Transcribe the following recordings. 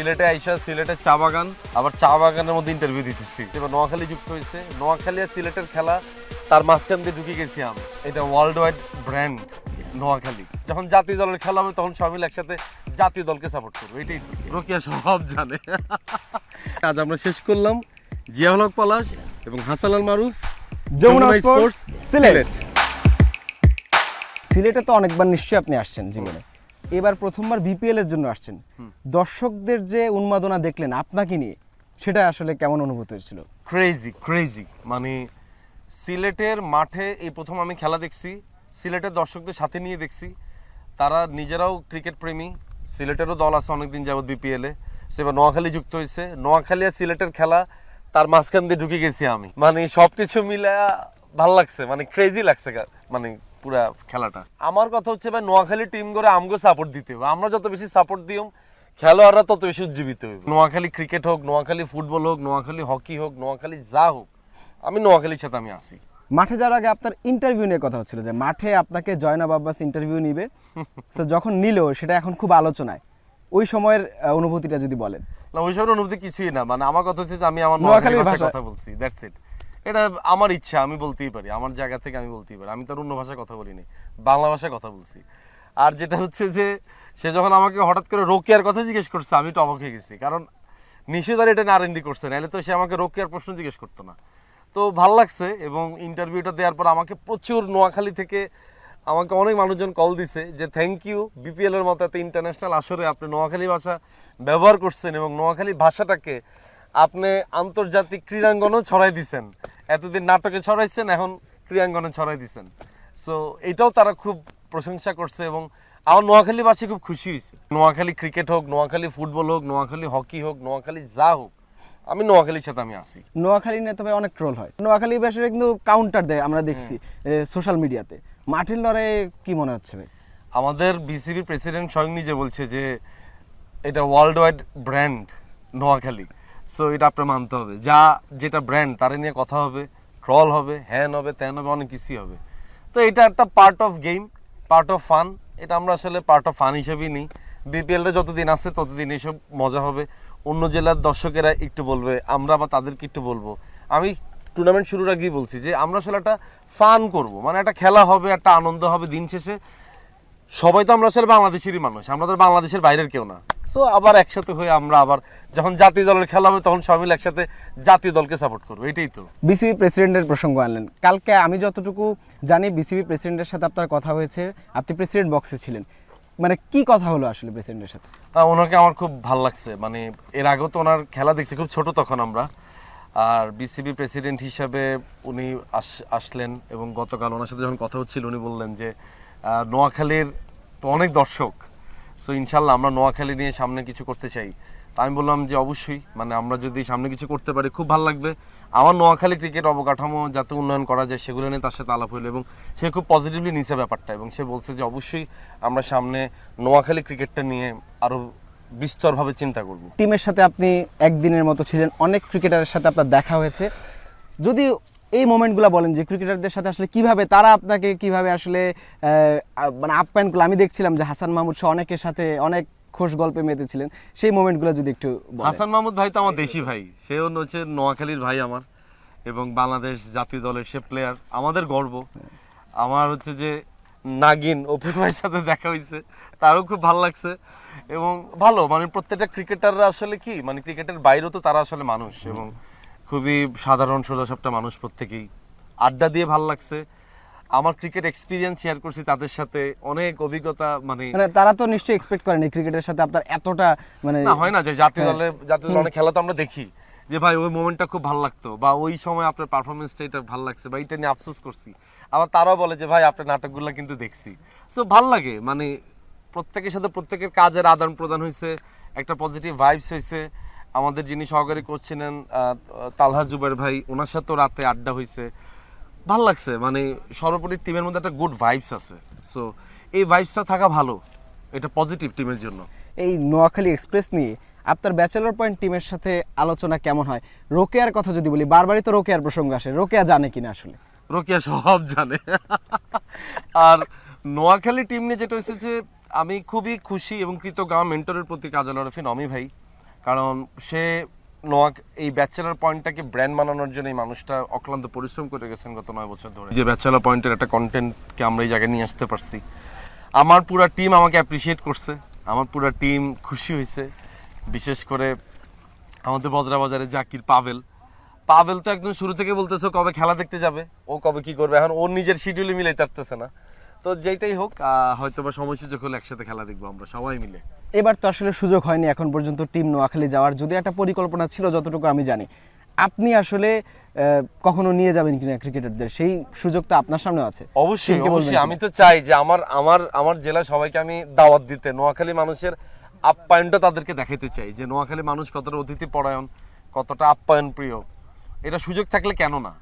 সিলেটে আইসা সিলেটের চা বাগান, আবার চা বাগানের মধ্যে ইন্টারভিউ দিতেছি। এবার নোয়াখালী যুক্ত হয়েছে, নোয়াখালী আর সিলেটের খেলা, তার মাঝখান দিয়ে ঢুকে গেছি আমি। এটা ওয়ার্ল্ড ওয়াইড ব্র্যান্ড নোয়াখালী। যখন জাতীয় দলের খেলা হবে তখন সবাই মিলে একসাথে জাতীয় দলকে সাপোর্ট করবো, এটাই তো। রোকিয়া সব জানে। আজ আমরা শেষ করলাম জিয়াউল হক পলাশ এবং হাসান মারুফ, যমুনা স্পোর্টস সিলেট। সিলেটে তো অনেকবার নিশ্চয়ই আপনি আসছেন জীবনে, এবার প্রথমবার বিপিএল এর জন্য আসছেন। দর্শকদের যে উন্মাদনা দেখলেন আপনাকে নিয়ে, সেটা আসলে কেমন অনুভূতি হয়েছিল? ক্রেজি। মানে সিলেটের মাঠে এই প্রথম আমি খেলা দেখছি, সিলেটের দর্শকদের সাথে নিয়ে দেখছি। তারা নিজেরাও ক্রিকেট প্রেমী, সিলেটেরও দল আছে অনেকদিন যাবৎ বিপিএলে। সেবার নোয়াখালী যুক্ত হয়েছে, নোয়াখালী আর সিলেটের খেলা, তার মাঝখান দিয়ে ঢুকে গেছি আমি। মানে সবকিছু মিলে ভাল লাগছে, মানে ক্রেজি লাগছে মানে পুরা খেলাটা। আমার কথা হচ্ছে ভাই, নোয়াখালী টিম করে আমগো সাপোর্ট দিতে হবে। আমরা যত বেশি সাপোর্ট দিই খেলোয়াড়রা তত বেশি উজ্জীবিত হবে। নোয়াখালী ক্রিকেট হোক, নোয়াখালী ফুটবল হোক, নোয়াখালী হকি হোক, নোয়াখালী যা হোক, আমি নোয়াখালীর সাথে আমি আসি। মাঠে যাওয়ার আগে আপনার ইন্টারভিউ নিয়ে কথা হচ্ছিল যে মাঠে আপনাকে জয়নাব আব্বাস ইন্টারভিউ নিবে। তো যখন নিল সেটা এখন খুব আলোচনায়, ওই সময়ের অনুভূতিটা যদি বলেন। না, ওই সময় অনুভূতি কিছুই না। মানে আমার কথা হচ্ছে যে আমি আমার নোয়াখালী ভাষায় কথা বলছি, দ্যাটস ইট। এটা আমার ইচ্ছা, আমি বলতেই পারি, আমার জায়গা থেকে আমি বলতেই পারি। আমি তার অন্য ভাষায় কথা বলিনি, বাংলা ভাষায় কথা বলছি। আর যেটা হচ্ছে যে সে যখন আমাকে হঠাৎ করে রোকিয়ার কথা জিজ্ঞেস করছে, আমি তো অবাক হয়ে গেছি, কারণ নিষেধার এটা আর&ডি করছে, নাহলে তো সে আমাকে রোকিয়ার প্রশ্ন জিজ্ঞেস করতো না। তো ভাল লাগছে। এবং ইন্টারভিউটা দেওয়ার পর আমাকে প্রচুর নোয়াখালী থেকে আমাকে অনেক মানুষজন কল দিছে যে থ্যাংক ইউ, বিপিএল এর মতো একটা ইন্টারন্যাশনাল আসরে আপনি নোয়াখালী ভাষা ব্যবহার করছেন এবং নোয়াখালী ভাষাটাকে আপনি আন্তর্জাতিক ক্রীড়াঙ্গনেও ছড়াই দিছেন। এতদিন নাটকে ছড়াইছেন, এখন ক্রীড়াঙ্গনে ছড়াই দিছেন। সো এটাও তারা খুব প্রশংসা করছে এবং আমার নোয়াখালীবাসী খুব খুশি হয়েছে। নোয়াখালী ক্রিকেট হোক, নোয়াখালী ফুটবল হোক, নোয়াখালী হকি হোক, নোয়াখালী যা হোক, আমি নোয়াখালীর সাথে আমি আসি। নোয়াখালী নিয়ে তবে অনেক ট্রোল হয়, নোয়াখালী ভাষাটা কিন্তু কাউন্টার দেয়, আমরা দেখছি সোশ্যাল মিডিয়াতে। মাঠের লড়াইয়ে কি মনে হচ্ছে ভাই? আমাদের বিসিবি প্রেসিডেন্ট স্বয়ং নিজে বলছে যে এটা world wide brand Noakhali. So এটা আপনার মানতে হবে, যেটা ব্র্যান্ড তারা নিয়ে কথা হবে, ট্রল হবে, হ্যান হবে, ত্যান হবে, অনেক কিছুই হবে। তো এটা একটা part of game, part of fun. এটা আমরা আসলে পার্ট অফ ফান হিসেবেই নিই। বিপিএলটা যতদিন আছে ততদিন এইসব মজা হবে। অন্য জেলার দর্শকেরা একটু বলবে, আমরা বা তাদেরকে একটু বলবো। আমি টুর্নামেন্ট শুরুর আগেই বলছি যে আমরা আসলে একটা ফান করব, মানে একটা খেলা হবে, একটা আনন্দ হবে। দিন শেষে সবাই তো আমরা আসলে বাংলাদেশেরই মানুষ, আমরা তো বাংলাদেশের বাইরের কেউ না। সো আবার একসাথে হয়ে আমরা আবার যখন জাতীয় দলের খেলা হবে তখন সবাই মিলে একসাথে জাতীয় দলকে সাপোর্ট করবো, এটাই তো। বিসিবি প্রেসিডেন্টের প্রসঙ্গ আনলেন, কালকে আমি যতটুকু জানি বিসিবি প্রেসিডেন্টের সাথে আপনার কথা হয়েছে, আপনি প্রেসিডেন্ট বক্সে ছিলেন। মানে কি কথা হলো আসলে প্রেসিডেন্টের সাথে? ওনাকে আমার খুব ভালো লাগছে। মানে এর আগেও তো ওনার খেলা দেখছি, খুব ছোট তখন আমরা। আর বিসিবি প্রেসিডেন্ট হিসাবে উনি আসলেন এবং গতকাল ওনার সাথে যখন কথা হচ্ছিল উনি বললেন যে নোয়াখালীর তো অনেক দর্শক, সো ইনশাল্লাহ আমরা নোয়াখালী নিয়ে সামনে কিছু করতে চাই। তা আমি বললাম যে অবশ্যই, মানে আমরা যদি সামনে কিছু করতে পারি খুব ভালো লাগবে। আমার নোয়াখালী ক্রিকেট অবকাঠামো যাতে উন্নয়ন করা যায় সেগুলো নিয়ে তার সাথে আলাপ হলো এবং সে খুব পজিটিভলি নিছে ব্যাপারটা। এবং সে বলছে যে অবশ্যই আমরা সামনে নোয়াখালী ক্রিকেটটা নিয়ে আরও বিস্তরভাবে চিন্তা করব। টিমের সাথে আপনি একদিনের মতো ছিলেন, অনেক ক্রিকেটারের সাথে আপনার দেখা হয়েছে। যদি এই মোমেন্টগুলো বলেন যে ক্রিকেটারদের সাথে আসলে কিভাবে তারা আপনাকে কিভাবে আসলে মানে আপ্যায়ন করলো। আমি দেখছিলাম যে হাসান মাহমুদ সহ অনেকের সাথে অনেক খোশ গল্পে মেতেছিলেন, সেই মোমেন্টগুলো যদি একটু বলেন। হাসান মাহমুদ ভাই তো আমার দেশি ভাই, সেও হচ্ছে নোয়াখালীর ভাই আমার এবং বাংলাদেশ জাতীয় দলের সে প্লেয়ার, আমাদের গর্ব। আমার হচ্ছে যে নাগিন অপু ভাইয়ের সাথে দেখা হয়েছে, তারও খুব ভালো লাগছে। এবং ভালো, মানে প্রত্যেকটা ক্রিকেটাররা আসলে কি, মানে ক্রিকেটের বাইরেও তো তারা আসলে মানুষ এবং খুবই সাধারণ সোজাসাপটা মানুষ প্রত্যেকেই। আড্ডা দিয়ে ভালো লাগছে। আমার ক্রিকেট এক্সপিরিয়েন্স শেয়ার করছি তাদের সাথে, অনেক অভিজ্ঞতা। মানে তারা তো নিশ্চয়ই এক্সপেক্ট করেনি ক্রিকেটের সাথে আপনার এতটা, মানে না হয় না যে জাতীয় দলে অনেক খেলা তো আমরা দেখি যে ভাই ওই মোমেন্টটা খুব ভালো লাগতো, বা ওই সময় আপনার পারফরমেন্সটা এটা ভালো লাগছে, বা এটা নিয়ে আফসোস করছি। আবার তারাও বলে যে ভাই আপনার নাটকগুলো কিন্তু দেখছি। সো ভালো লাগে, মানে প্রত্যেকের সাথে প্রত্যেকের কাজের আদান প্রদান হয়েছে, একটা পজিটিভ ভাইবস হয়েছে। আমাদের যিনি সহকারী কোচ ছিলেন তালহা জুবের ভাই, ওনার সাথেও রাতে আড্ডা হয়েছে, ভাল লাগছে। মানে সর্বোপরি টিমের মধ্যে একটা গুড ভাইবস আছে। সো এই ভাইবসটা থাকা ভালো, এটা পজিটিভ টিমের জন্য। এই নোয়াখালী এক্সপ্রেস নিয়ে আপনার ব্যাচেলর পয়েন্ট টিমের সাথে আলোচনা কেমন হয়? রোকেয়ার কথা যদি বলি, বারবারই তো রোকেয়ার প্রসঙ্গ আসে, রোকেয়া জানে কিনা আসলে? রোকিয়া সব জানে। আর নোয়াখালী টিম নিয়ে যেটা হয়েছে যে আমি খুবই খুশি এবং কৃতজ্ঞ আমার মেন্টরের প্রতি, কাজল আরফিন অমি ভাই। কারণ সে এই ব্যাচেলার পয়েন্টটাকে ব্র্যান্ড বানানোর জন্য এই মানুষটা অক্লান্ত পরিশ্রম করে গেছেন গত 9 বছর ধরে, যে ব্যাচেলার পয়েন্টের একটা কন্টেন্টকে আমরা এই জায়গায় নিয়ে আসতে পারছি। আমার পুরা টিম আমাকে অ্যাপ্রিসিয়েট করছে, আমার পুরা টিম খুশি হয়েছে। বিশেষ করে আমাদের বজরা বাজারে জাকির পাভেল তো একদম শুরু থেকে বলতেছে কবে খেলা দেখতে যাবে, ও কবে কি করবে, এখন ওর নিজের শিডিউলে মিলাইতে পারতেছে না। তো যেটাই হোক, হয়তো বা সময় সুযোগ হলে একসাথে খেলা দেখবো আমরা সবাই মিলে। এবার তো আসলে সুযোগ হয়নি এখন পর্যন্ত টিম নোয়াখালী যাওয়ার, যদি একটা পরিকল্পনা ছিল যতটুকু আমি জানি। আপনি আসলে কখনো নিয়ে যাবেন কিনা ক্রিকেটারদের, সেই সুযোগ তো আপনার সামনে আছে। অবশ্যই অবশ্যই, আমি তো চাই যে আমার জেলার সবাইকে আমি দাওয়াত দিতে, নোয়াখালী মানুষের আপ্যায়নটা তাদেরকে দেখাতে চাই যে নোয়াখালী মানুষ কতটা অতিথি পরায়ণ, কতটা আপ্যায়ন প্রিয়। এটা সুযোগ থাকলে কেন না।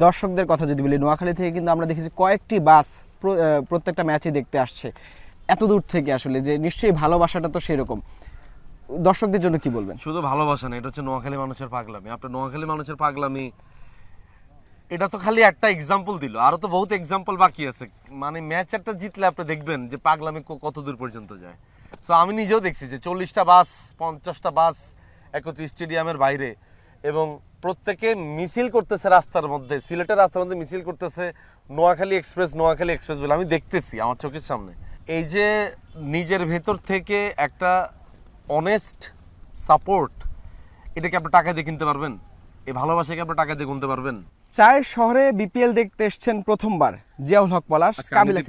দর্শকদের কথা যদি বলি, নোয়াখালী থেকে কিন্তু আমরা দেখেছি কয়েকটি বাস প্রত্যেকটা ম্যাচে দেখতে আসছে এত দূর থেকে, আসলে যে নিশ্চয়ই ভালোবাসাটা তো সেরকম। দর্শকদের জন্য কি বলবেন? শুধু ভালোবাসা না, এটা হচ্ছে নোয়াখালী মানুষের পাগলামি। আপনার নোয়াখালী মানুষের পাগলামি, এটা তো খালি একটা এক্সাম্পল দিল, আরো তো বহুত এক্সাম্পল বাকি আছে। মানে ম্যাচ একটা জিতলে আপনি দেখবেন যে পাগলামি কত দূর পর্যন্ত যায়। সো আমি নিজেও দেখছি যে 40টা বাস 50টা বাস একত্রিত স্টেডিয়ামের বাইরে, এবং প্রত্যেকে মিছিল করতেছে রাস্তার মধ্যে, সিলেটের রাস্তার মধ্যে মিছিল করতেছে নোয়াখালী এক্সপ্রেস বলে আমি দেখতেছি আমার চোখের সামনে। এই যে নিজের ভেতর থেকে একটা অনেস্ট সাপোর্ট, এটাকে আপনি টাকা দিয়ে কিনতে পারবেন? এই ভালোবাসাকে আপনি টাকা দিয়ে কিনতে পারবেন? চায়ের শহরে বিপিএল দেখতে এসেছেন প্রথমবার জিয়াউল হক পলাশ, কাবিলা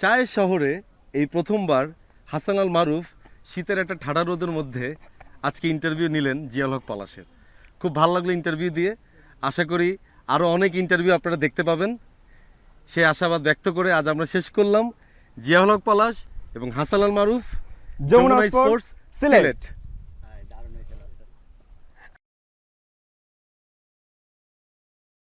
চায়ের শহরে এই প্রথমবার হাসান আল মারুফ শীতের একটা ঠাডা রোদের মধ্যে আজকে ইন্টারভিউ নিলেন জিয়াউল হক পলাশের। খুব ভালো লাগলো ইন্টারভিউ দিয়ে। আশা করি আরও অনেক ইন্টারভিউ আপনারা দেখতে পাবেন। সেই আশাবাদ ব্যক্ত করে আজ আমরা শেষ করলাম। জিয়াউল হক পলাশ এবং হাসান আল মারুফ, যমুনা স্পোর্টস, সিলেট।